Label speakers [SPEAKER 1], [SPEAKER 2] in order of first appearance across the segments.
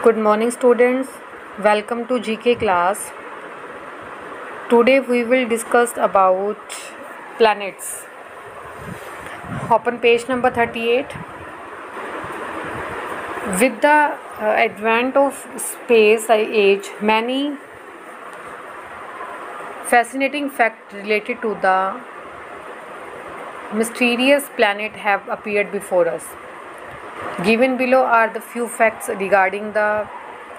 [SPEAKER 1] Good morning students, welcome to GK class. Today we will discuss about planets. Open page number 38. With the advent of space age, many fascinating facts related to the mysterious planet have appeared before us. Given below are the few facts regarding the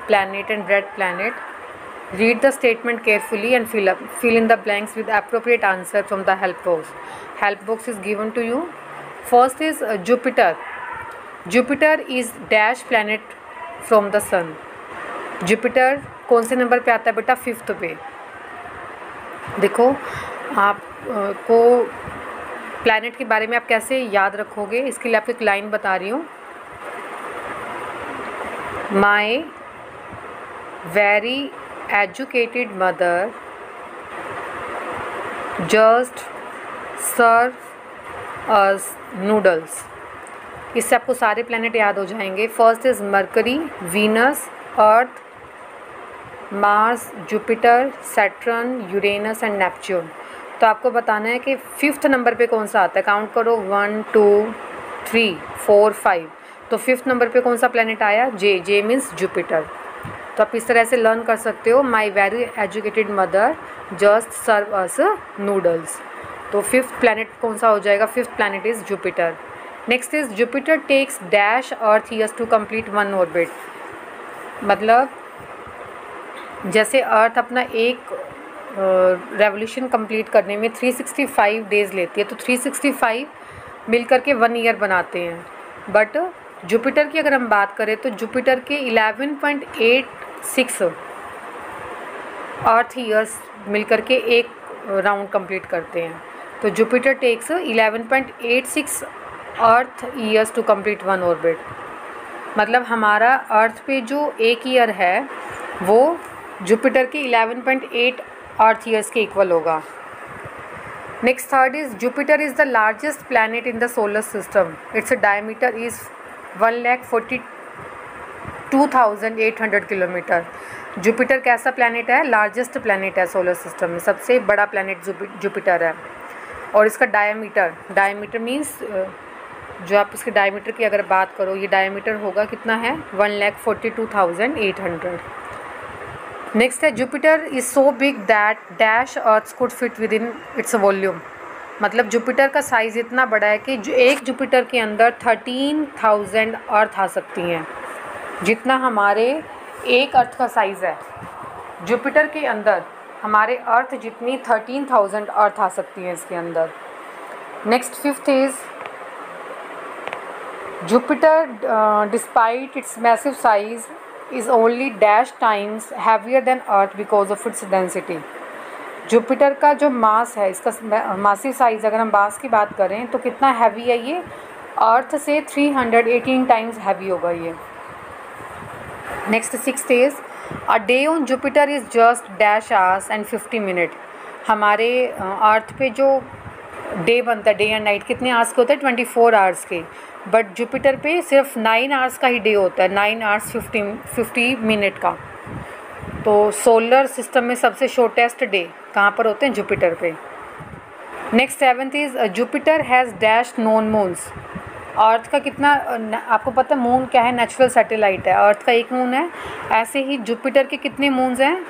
[SPEAKER 1] planet and red planet. Read the statement carefully and fill in the blanks with appropriate answer from the help box. Help box is given to you. First is Jupiter. Jupiter is dash planet from the sun. Jupiter कौन से number पे आता है बेटा? 5th पे. देखो आपको planet के बारे में आप कैसे याद रखोगे, इसके लिए आपको एक लाइन बता रही हूँ. My very educated mother just serve us noodles. इससे आपको सारे प्लैनेट याद हो जाएंगे. First is mercury, Venus, earth, Mars, Jupiter, Saturn, Uranus and Neptune. तो आपको बताना है कि 5th नंबर पे कौन सा आता है. काउंट करो 1 2 3 4 5. तो 5th नंबर पे कौन सा प्लैनेट आया? J means Jupiter. तो आप इस तरह से लर्न कर सकते हो. My very educated mother just serve us noodles. तो 5th प्लैनेट कौन सा हो जाएगा? 5th planet is Jupiter. Next is Jupiter takes dash earth years to complete one orbit. मतलब जैसे अर्थ अपना एक रेवोल्यूशन कंप्लीट करने में 365 डेज़ लेती है, तो 365 मिल करके 1 ईयर बनाते हैं. बट जुपिटर की अगर हम बात करें तो जुपिटर के 11.86 अर्थ ईयर्स मिल करके एक राउंड कंप्लीट करते हैं. तो Jupiter takes 11.86 earth years to complete one orbit. मतलब हमारा अर्थ पे जो एक ईयर है वो जुपिटर के 11.8 अर्थ ईयर्स के इक्वल होगा. Next third is Jupiter is the largest planet in the solar system. Its diameter is 1,42,800 kilometre. Jupiter कैसा प्लैनेट है? लार्जेस्ट प्लैनेट है सोलर सिस्टम में, सबसे बड़ा प्लैनेट जुपिटर है. और इसका डायमीटर मीन्स जो आप इसके डायमीटर की अगर बात करो, ये डायमीटर होगा कितना है? 1,42,800. नेक्स्ट है Jupiter is so big that dash earths could fit within its volume. मतलब जुपिटर का साइज़ इतना बड़ा है कि जो एक जुपिटर के अंदर 13,000 अर्थ आ सकती हैं. जितना हमारे एक अर्थ का साइज़ है, जुपिटर के अंदर हमारे अर्थ जितनी 13,000 अर्थ आ सकती हैं इसके अंदर. Next 5th is Jupiter despite it's massive size is only dash times heavier than earth because of its density. Jupiter का जो मास है, इसका मासिव साइज़ अगर हम मास की बात करें तो कितना हैवी है ये? अर्थ से 318 टाइम्स हैवी होगा ये. Next 6th is a day on Jupiter is just dash hours and 50 minute. हमारे अर्थ पे जो डे बनता है, डे एंड नाइट, कितने आवर्स के होते हैं? 24 आवर्स के. बट जुपिटर पे सिर्फ 9 आवर्स का ही डे होता है, 9 आवर्स 50 मिनट का. तो सोलर सिस्टम में सबसे शॉर्टेस्ट डे कहाँ पर होते हैं? जुपिटर पे. Next 7th is Jupiter has dash known moons. Earth का कितना आपको पता है? मून क्या है? नेचुरल सैटेलाइट है. अर्थ का एक मून है. ऐसे ही जुपिटर के कितने मून्स हैं?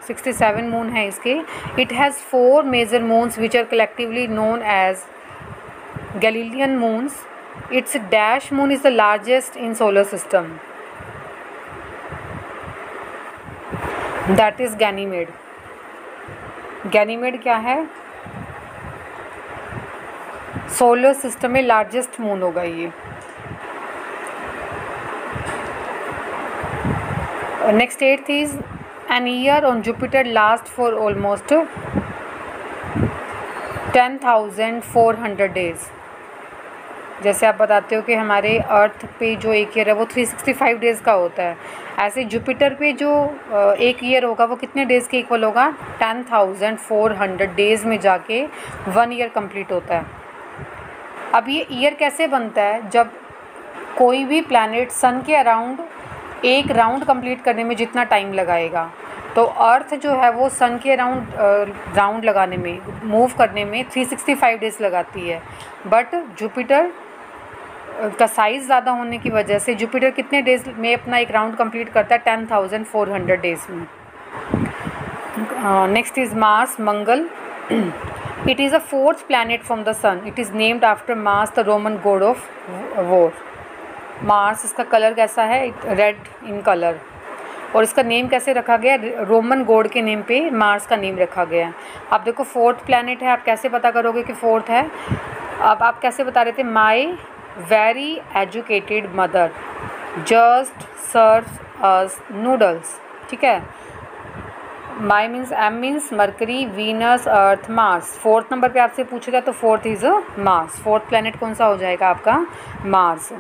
[SPEAKER 1] 67 मून हैं इसके. It has 4 major moons which are collectively known as Galilean moons. Its dash moon is the largest in solar system. That is Ganymede. Ganymede क्या है? सोलर सिस्टम में लार्जेस्ट मून होगा ये. Next 8th is an year on Jupiter lasts for almost 10,400 days. जैसे आप बताते हो कि हमारे अर्थ पे जो एक ईयर है वो 365 डेज़ का होता है, ऐसे जुपिटर पे जो एक ईयर होगा वो कितने डेज़ के इक्वल होगा? 10,400 डेज़ में जाके 1 ईयर कंप्लीट होता है. अब ये ईयर कैसे बनता है? जब कोई भी प्लैनेट सन के अराउंड एक राउंड कंप्लीट करने में जितना टाइम लगाएगा, तो अर्थ जो है वो सन के राउंड लगाने में, मूव करने में 365 डेज़ लगाती है। बट जुपिटर का साइज़ ज़्यादा होने की वजह से जुपिटर कितने डेज़ में अपना एक राउंड कंप्लीट करता है? 10,400 डेज़ में। Next is Mars, Mangal. It is a fourth planet from the sun. It is named after Mars, the Roman god of war. Mars, इसका कलर कैसा है? Red in colour. और इसका नेम कैसे रखा गया? रोमन गॉड के नेम पे मार्स का नेम रखा गया है। आप देखो फोर्थ प्लैनेट है, आप कैसे पता करोगे कि फोर्थ है? अब आप कैसे बता रहे थे? My very educated mother just serve us noodles. ठीक है, my means M means mercury, Venus, earth, Mars. Fourth number पे आपसे पूछेगा तो fourth is Mars. Fourth planet कौन सा हो जाएगा आपका? Mars.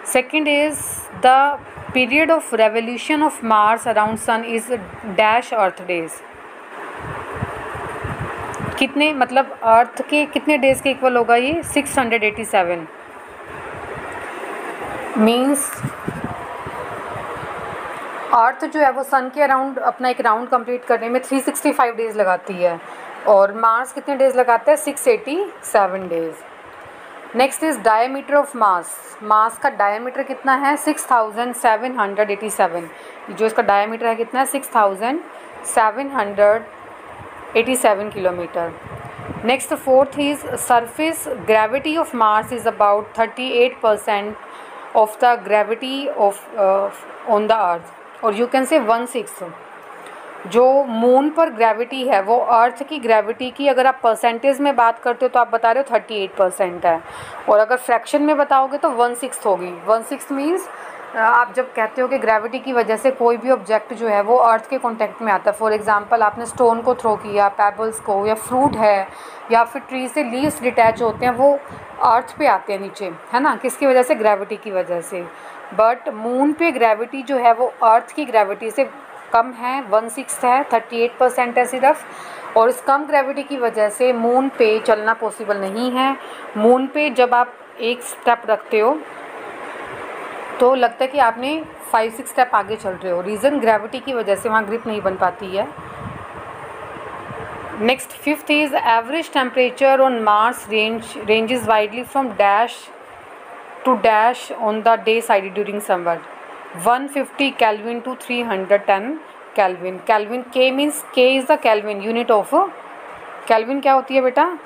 [SPEAKER 1] Second is the period of revolution of Mars around sun is dash earth days. कितने, मतलब अर्थ के कितने डेज के इक्वल होगा ये? 687। मीन्स अर्थ जो है वो सन के अराउंड अपना एक राउंड कंप्लीट करने में 365 डेज़ लगाती है, और मार्स कितने डेज़ लगाता है? 687 days. Next is diameter of Mars. Mars का डायमीटर कितना है? 6787। जो इसका डायमीटर है कितना है? 6787 kilometre. Next fourth is surface gravity of Mars is about 38% of the gravity of on the earth, और यू कैन से 1/6। जो मून पर ग्रेविटी है वो अर्थ की ग्रेविटी की अगर आप परसेंटेज में बात करते हो तो आप बता रहे हो 38% है, और अगर फ्रैक्शन में बताओगे तो 1/6 होगी। 1/6 मीन्स आप जब कहते हो कि ग्रेविटी की वजह से कोई भी ऑब्जेक्ट जो है वो अर्थ के कॉन्टेक्ट में आता है। फॉर एग्जांपल आपने स्टोन को थ्रो किया, पेबल्स को, या फ्रूट है, या फिर ट्री से लीव्स डिटैच होते हैं, वो अर्थ पे आते हैं नीचे, है ना? किसकी वजह से? ग्रेविटी की वजह से। बट मून पे ग्रेविटी जो है वो अर्थ की ग्रेविटी से कम है, 1/6 है, 38% है सिर्फ। और इस कम ग्रेविटी की वजह से मून पे चलना पॉसिबल नहीं है। मून पे जब आप एक स्टेप रखते हो तो लगता है कि आपने 5-6 स्टेप आगे चल रहे हो। रीज़न ग्रेविटी की वजह से वहाँ ग्रिप नहीं बन पाती है। Next fifth is average temperature on Mars ranges widely from dash to dash on the day side during summer. 150 Kelvin to 310 Kelvin। Kelvin K means K is the Kelvin unit of. Kelvin क्या होती है बेटा?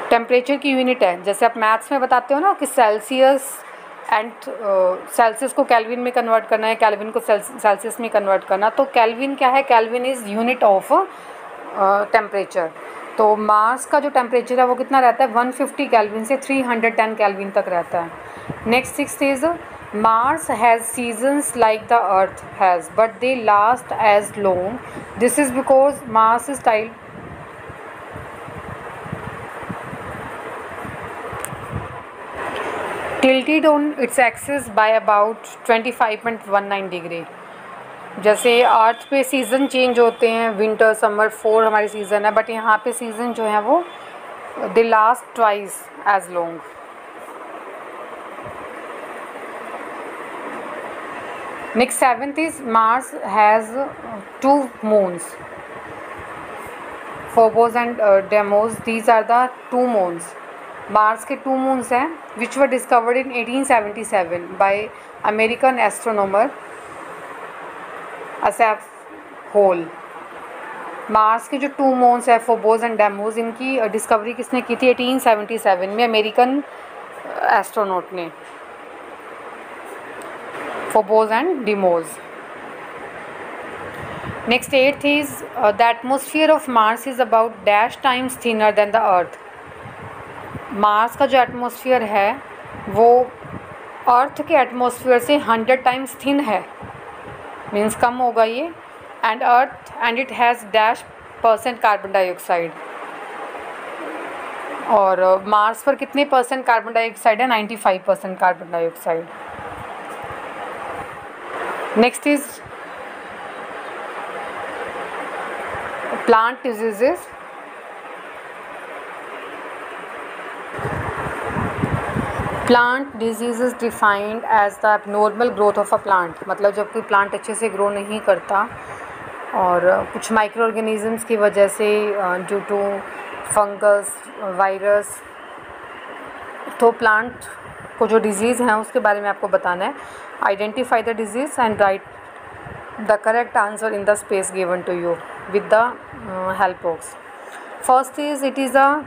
[SPEAKER 1] Temperature की unit है। जैसे आप maths में बताते हो ना कि सेल्सियस एंड सेल्सियस को केल्विन में कन्वर्ट करना है, केल्विन को सेल्सियस में कन्वर्ट करना, तो केल्विन क्या है? Kelvin is unit of temperature. तो मार्स का जो टेम्परेचर है वो कितना रहता है? 150 केल्विन से 310 केल्विन तक रहता है। Next sixth is Mars has seasons like the earth has but they last as long. This is because Mars is tilted on its axis by about 25.19 degree. जैसे अर्थ पे सीज़न चेंज होते हैं, winter, summer, 4 हमारे season है, but यहाँ पे season जो है वो they last twice as long. Next seventh is Mars has 2 moons, Phobos and Deimos. These are the 2 moons. Mars के 2 मून्स हैं which were discovered in 1877 by American astronomer Asaph Hall. Mars के जो 2 moons है Phobos and Deimos, इनकी discovery किसने की थी? 1877 में अमेरिकन एस्ट्रोनॉट ने, Phobos and Deimos. Next eighth is the atmosphere of Mars is about dash times thinner than the earth. Mars का जो एटमॉस्फेयर है वो अर्थ के एटमॉस्फेयर से 100 टाइम्स थिन है, मीन्स कम होगा ये। And it has dash % carbon dioxide. और मार्स पर कितने % कार्बन डाइऑक्साइड है? 95% carbon dioxide. Next is plant diseases. Plant disease is defined as the abnormal growth of a plant, मतलब जब कोई प्लांट अच्छे से ग्रो नहीं करता और कुछ माइक्रो ऑर्गेनिजम्स की वजह से ड्यू टू फंगस, वायरस, तो प्लांट को जो डिजीज़ हैं उसके बारे में आपको बताना है. Identify the disease and write the correct answer in the space given to you with the help box. First is it is a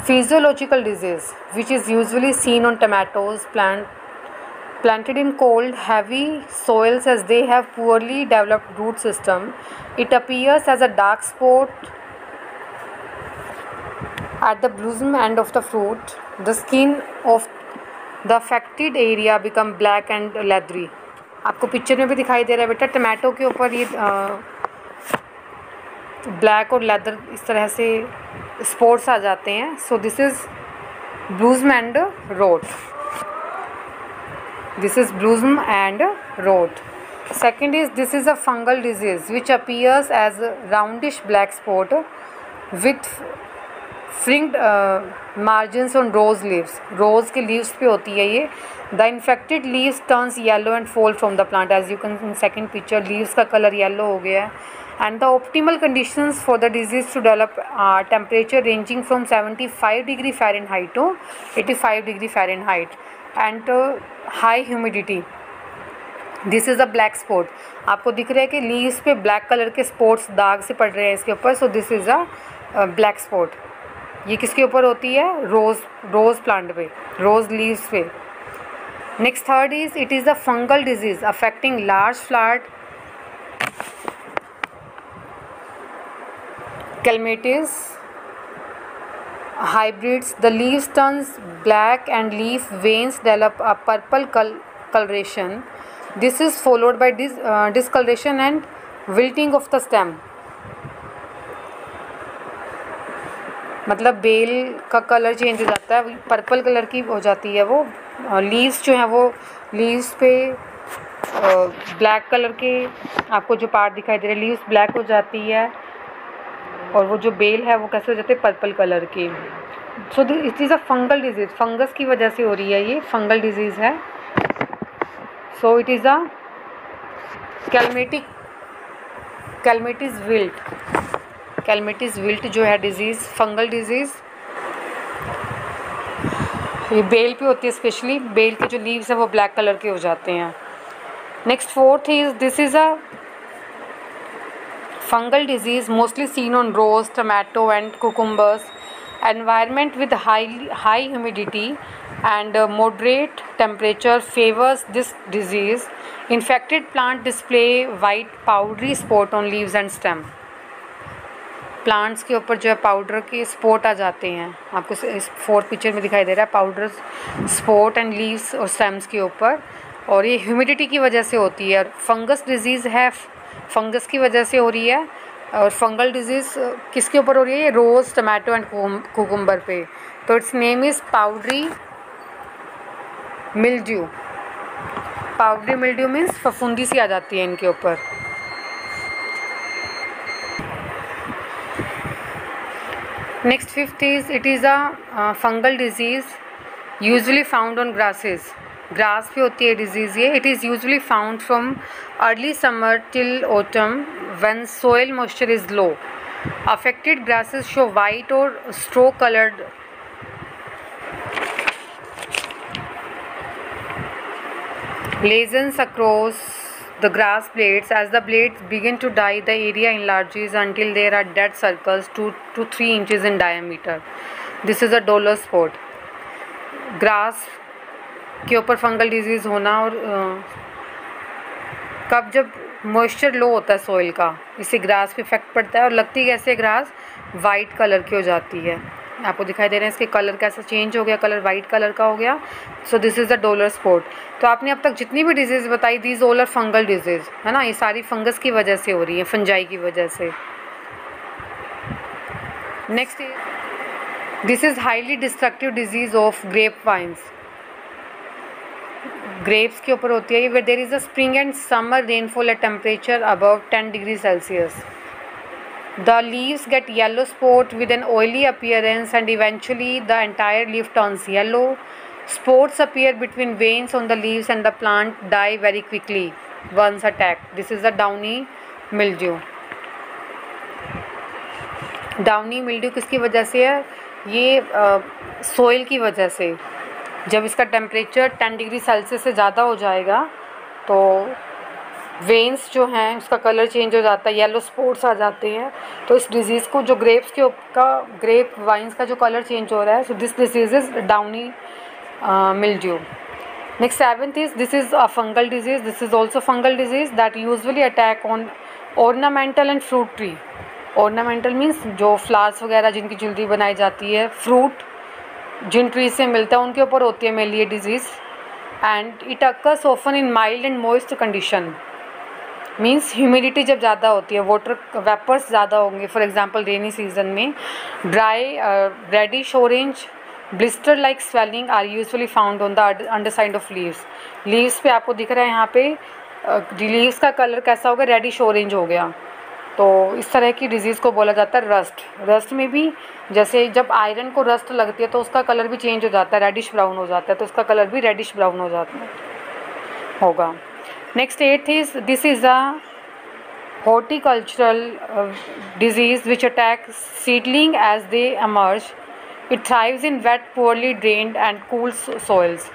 [SPEAKER 1] physiological disease which is usually seen on tomatoes planted in cold heavy soils as they have poorly developed root system. It appears as a dark spot at the blossom end of the fruit. The skin of the affected area become black and leathery. आपको picture में भी दिखाई दे रहा है बेटा, tomato के ऊपर ये ब्लैक और लेदर इस तरह से स्पॉट्स आ जाते हैं. So this is blossom and rot. This is blossom and rot. Second is this is a fungal disease which appears as roundish black spot with fringed margins on rose leaves. Rose के leaves पे होती है ये. The infected leaves turns yellow and fall from the plant. As you can in second picture leaves का colour yellow हो गया है. And the optimal conditions for the disease to develop are temperature ranging from 75 degree Fahrenheit to 85 degree Fahrenheit and high humidity. This is a black spot. आपको दिख रहा है कि leaves पे ब्लैक कलर के स्पॉट्स दाग से पड़ रहे हैं इसके ऊपर. सो this is a black spot. ये किसके ऊपर होती है? रोज़ प्लांट पे, रोज़ लीव्स पे. Next third is it is a fungal disease affecting large flowered Clematis hybrids. The leaves turns black and leaf veins develop a purple coloration. This is followed by discoloration and wilting of the stem. मतलब bell का colour change हो जाता है, purple colour की हो जाती है वो. लीव्स जो हैं वो लीव्स पे ब्लैक कलर के आपको जो पार्ट दिखाई दे रहे हैं, लीव्स ब्लैक हो जाती है और वो जो बेल है वो कैसे हो जाते हैं? पर्पल कलर की. सो it is a fungal disease. Fungus की वजह से हो रही है, ये फंगल डिजीज़ है. So it is a clematis wilt जो है डिजीज़, फंगल डिजीज़, ये बेल पे होती है. स्पेशली बेल के जो लीव्स हैं वो ब्लैक कलर के हो जाते हैं. Next fourth is this is a fungal disease mostly seen on rose, tomato and cucumbers. Environment with high humidity and moderate temperature favors this disease. Infected plant display white powdery spot on leaves and stem. Plants के ऊपर जो है powder के spot आ जाते हैं. आपको इस fourth picture में दिखाई दे रहा है पाउडर स्पॉट एंड लीव्स और स्टेम्स के ऊपर, और ये ह्यूमिडिटी की वजह से होती है. फंगस डिजीज़ है, फंगस की वजह से हो रही है. और फंगल डिजीज़ किसके ऊपर हो रही है? ये रोज़, टमाटो एंड कुकुम्बर पे. तो it's name is powdery mildew. Powdery mildew means फफूंदी सी आ जाती है इनके ऊपर. Next fifth is it is a fungal disease usually found on grasses. Grass पे होती है डिजीज़ ये. It is usually found from early summer till autumn when soil moisture is low. Affected grasses show white or straw colored lesions across the grass blades. As the blades begin to die, the area enlarges until there are dead circles 2 to 3 inches in diameter. This is a dollar spot. Grass के ऊपर fungal disease होना, और कब? जब moisture लो होता है soil का, इससे ग्रास पे इफेक्ट पड़ता है. और लगती कैसे ग्रास? वाइट कलर की हो जाती है. आपको दिखाई दे रहे हैं इसके कलर कैसा चेंज हो गया, कलर वाइट कलर का हो गया. So this is the dollar spot. तो आपने अब तक जितनी भी डिजीज़ बताई, these all are fungal disease, है ना. ये सारी फंगस की वजह से हो रही है, फंजाई की वजह से. Next this is highly destructive disease of grape vines. Grapes के ऊपर होती है. Where there is a spring and summer rainfall at temperature above 10 degree Celsius. The leaves get yellow spot with an oily appearance and eventually the entire leaf turns yellow. Spores appear between veins on the leaves and the plant die very quickly once attacked. This is the downy mildew. Downy mildew किसकी वजह से है? ये soil की वजह से। जब इसका टेम्परेचर 10 डिग्री सेल्सियस से ज़्यादा हो जाएगा तो वेन्स जो हैं उसका कलर चेंज हो जाता है, येलो स्पॉट्स आ जाते हैं। तो इस डिज़ीज़ को जो ग्रेप्स के ग्रेप वाइन्स का जो कलर चेंज हो रहा है, so this disease is downy mildew. Next, 7th is, this is a fungal disease. This is also fungal disease that usually attack on ornamental and fruit tree. Ornamental means जो flowers वगैरह जिनकी jewellery बनाई जाती है, fruit जिन tree से मिलता है उनके ऊपर होती है मेनली ये disease. And it occurs often in mild and moist condition. Means humidity जब ज़्यादा होती है, वाटर वेपर्स ज़्यादा होंगे, फॉर एग्जांपल रेनी सीजन में. Dry reddish orange blister like swelling are usually found on the under side of leaves. Leaves पे आपको दिख रहा है यहाँ पे लीव्स का कलर कैसा हो गया, रेडिश ऑरेंज हो गया. तो इस तरह की डिजीज़ को बोला जाता है रस्ट. रस्ट में भी जैसे जब आयरन को रस्ट लगती है तो उसका कलर भी चेंज हो जाता है, रेडिश ब्राउन हो जाता है, तो उसका कलर भी रेडिश ब्राउन हो जाता है होगा. Next 8th is, this is a horticultural disease which attacks seedling as they emerge. It thrives in wet, poorly drained and cool soils.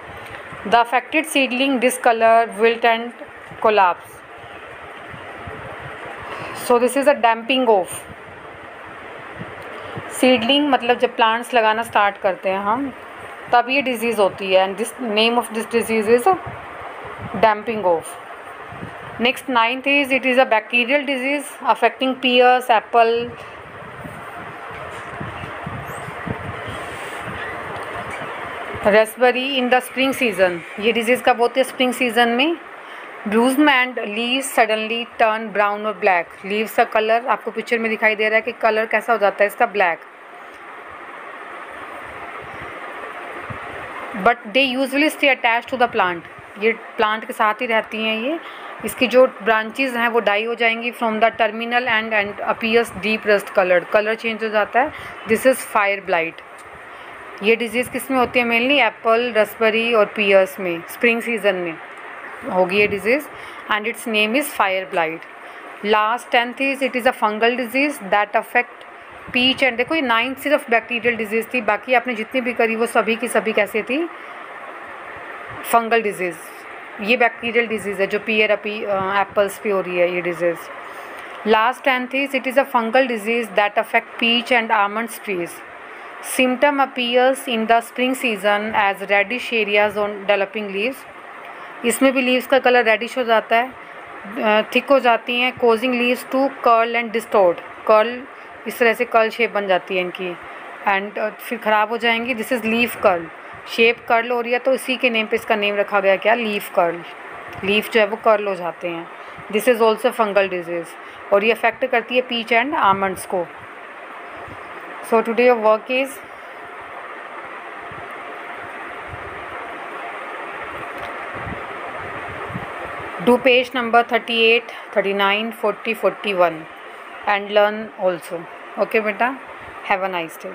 [SPEAKER 1] The affected seedling discolor, wilt and collapse. So this is a damping off. Seedling मतलब जब plants लगाना start करते हैं हम, तब ये disease होती है, and this name of this disease is damping off. Next 9th is, it is a bacterial disease affecting pears, apple, raspberry in the spring season. ये disease कब होती है? spring season में. Bloom and leaves suddenly turn brown और black. Leaves का colour आपको picture में दिखाई दे रहा है कि कलर कैसा हो जाता है इसका, black. But they usually stay attach to the plant. ये प्लांट के साथ ही रहती हैं ये. इसकी जो ब्रांचेज हैं वो डाई हो जाएंगी from the terminal end appears deep rust coloured. Colour change हो जाता है. This is fire blight. ये डिजीज़ किस में होती है? मेनली एप्पल, रसबेरी और पियर्स में. स्प्रिंग सीजन में होगी ये disease and its name is fire blight. Last 10th is, it is a fungal disease that affect peach and. देखो ये 9th सिर्फ बैक्टीरियल डिजीज़ थी, बाकी आपने जितनी भी करी वो सभी की सभी कैसे थी? Fungal disease. ये बैक्टीरियल डिजीज़ है जो पियर एप्पल्स पे हो रही है ये disease. Last 10th is, it is a fungal disease that affect peach and almonds trees. Symptom appears in the spring season as reddish areas on developing leaves. इसमें भी leaves का कलर रेडिश हो जाता है, थिक हो जाती हैं, causing leaves to curl and distort. Curl इस तरह से कर्ल शेप बन जाती है इनकी एंड फिर ख़राब हो जाएंगी. This is leaf curl. Shape curl हो रही है तो इसी के नेम पे इसका नेम रखा गया, क्या? Leaf curl. लीफ जो है वो कर्ल हो जाते हैं. This is also fungal disease और ये अफेक्ट करती है पीच एंड आमंड्स को. So today your work is do page number 38, 39, 40, 41 and learn also. Okay beta, have a nice day.